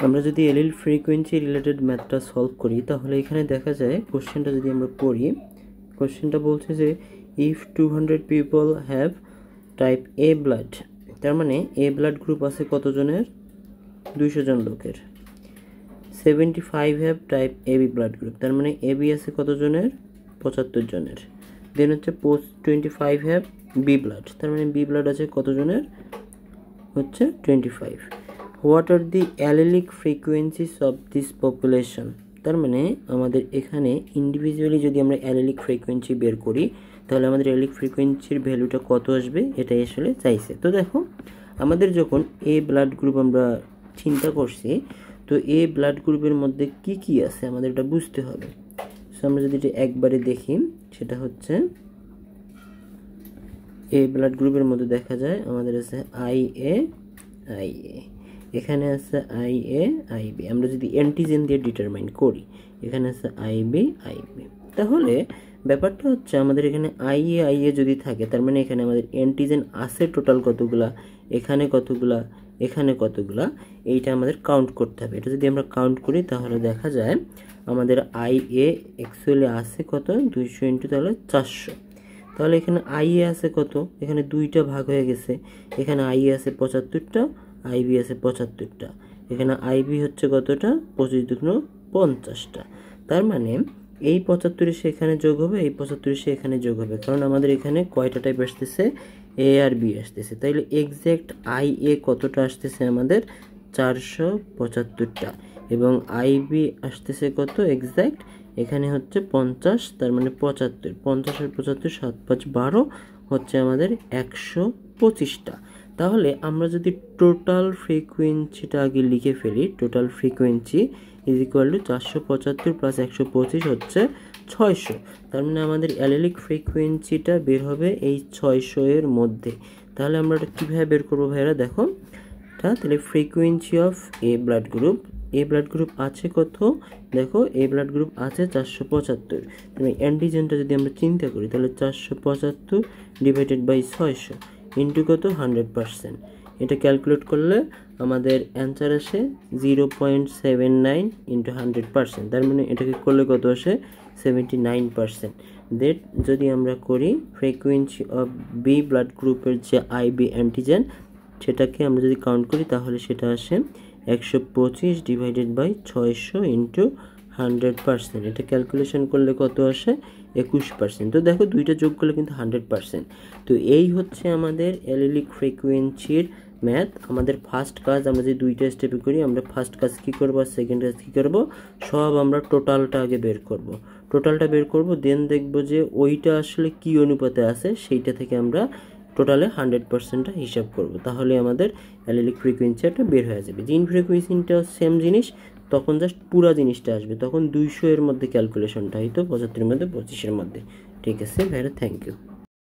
আমরা যদি allele frequency related ম্যাথটা সলভ করি তাহলে এখানে দেখা যায় কোশ্চেনটা যদি আমরা পড়ি, কোশ্চেনটা বলছে যে if 200 people have type A blood, তার মানে এ ব্লাড গ্রুপ আছে কতজনের? 200 জন লোকের। 75 have type A B blood group, তার মানে এ বি আছে কতজনের? 75 জনের। দেন হচ্ছে 25 হ্যাভ বি ব্লাড, তার মানে বি ব্লাড আছে কতজনের? হচ্ছে 25। What are the allelic frequencies of this population, তার মানে আমাদের এখানে ইন্ডিভিজুয়ালি যদি আমরা অ্যালিলিক ফ্রিকোয়েন্সি বের করি তাহলে আমাদের অ্যালিলিক ফ্রিকোয়েন্সির ভ্যালুটা কত আসবে এটাই আসলে চাইছে। তো দেখো আমাদের যখন এ ব্লাড গ্রুপ আমরা চিন্তা করছি, তো এ ব্লাড গ্রুপের মধ্যে কি কি আছে আমাদের এটা বুঝতে হবে। সো আমরা যদি এটা একবারে দেখি, সেটা হচ্ছে এ ব্লাড গ্রুপের মধ্যে দেখা যায় আমাদের আছে আই এ, এখানে আছে আই এ, আই বি। আমরা যদি অ্যান্টিজেন দিয়ে ডিটারমাইন করি, এখানে আছে আই বি। তাহলে ব্যাপারটা হচ্ছে আমাদের এখানে আই এ যদি থাকে তার মানে এখানে আমাদের অ্যান্টিজেন আছে টোটাল কতগুলা, এখানে কতগুলা, এখানে কতগুলা, এইটা আমাদের কাউন্ট করতে হবে। এটা যদি আমরা কাউন্ট করি তাহলে দেখা যায় আমাদের আই এ অ্যাকচুয়ালি আছে কত? 200 ইন্টু তাহলে 400। তাহলে এখানে আই এ আছে কত? এখানে দুইটা ভাগ হয়ে গেছে, এখানে আই এ আছে 75টা, আই বি আছে 75টা। এখানে আই বি হচ্ছে কতটা? 25 দুগুণ 50টা। তার মানে এই 75 সে এখানে যোগ হবে, এই 75 সে এখানে যোগ হবে, কারণ আমাদের এখানে কয়টা টাইপ আসতেছে? এ আর বি আসতেছে। তাইলে এক্স্যাক্ট আই এ কতটা আসতেছে আমাদের? 475টা। এবং আই বি আসতেছে কত এক্স্যাক্ট? এখানে হচ্ছে 50, তার মানে 75। 50 আর 75 7 5 12 হচ্ছে আমাদের 125টা। তাহলে আমরা যদি টোটাল ফ্রিকোয়েন্সিটা আগে লিখে ফেলি, total frequency is equal to 475 plus 125 হচ্ছে 600। তার মানে আমাদের অ্যালিলিক ফ্রিকোয়েন্সিটা বের হবে এই 600 এর মধ্যে। তাহলে আমরা এটা কীভাবে বের করবো ভাইরা? দেখো তাহলে frequency of A blood group, A blood group আছে কত? দেখো এ ব্লাড গ্রুপ আছে 475। মানে অ্যান্টিজেনটা যদি আমরা চিন্তা করি তাহলে 475 ডিভাইডেড বাই 600 ইন্টু কত? 100%। এটা ক্যালকুলেট করলে আমাদের অ্যান্সার আসে 0.79 ইন্টু 100%। তার মানে এটাকে করলে কত আসে? 79%। দ্যাট যদি আমরা করি ফ্রিকোয়েন্সি অফ বি ব্লাড গ্রুপের যে আই বি অ্যান্টিজেন, সেটাকে আমরা যদি কাউন্ট করি তাহলে সেটা আসে 125 ডিভাইডেড বাই 600 ইন্টু 100%। এটা ক্যালকুলেশন করলে কত আসে? 21%। তো দেখো দুইটা যোগ করলে কিন্তু 100%। তো এই হচ্ছে আমাদের অ্যালিলিক ফ্রিকোয়েন্সির ম্যাথ। আমাদের ফার্স্ট কাজ আমরা যে দুইটা স্টেপে করি, আমরা ফার্স্ট কাজ কী করবো আর সেকেন্ড কাজ কী করবো, সব আমরা টোটালটা আগে বের করব। টোটালটা বের করব, দেন দেখবো যে ওইটা আসলে কী অনুপাতে আছে, সেইটা থেকে আমরা টোটালে 100%টা হিসাব করব। তাহলে আমাদের অ্যালিলিক ফ্রিকোয়েন্সিটা বের হয়ে যাবে। জিন ফ্রিকোয়েন্সিটাও সেম জিনিস, তখন জাস্ট পুরা জিনিসটা আসবে, তখন 200 এর মধ্যে ক্যালকুলেশনটা হয়তো 75 এর মধ্যে 25 এর মধ্যে। ঠিক আছে ভাইরা, থ্যাংক ইউ।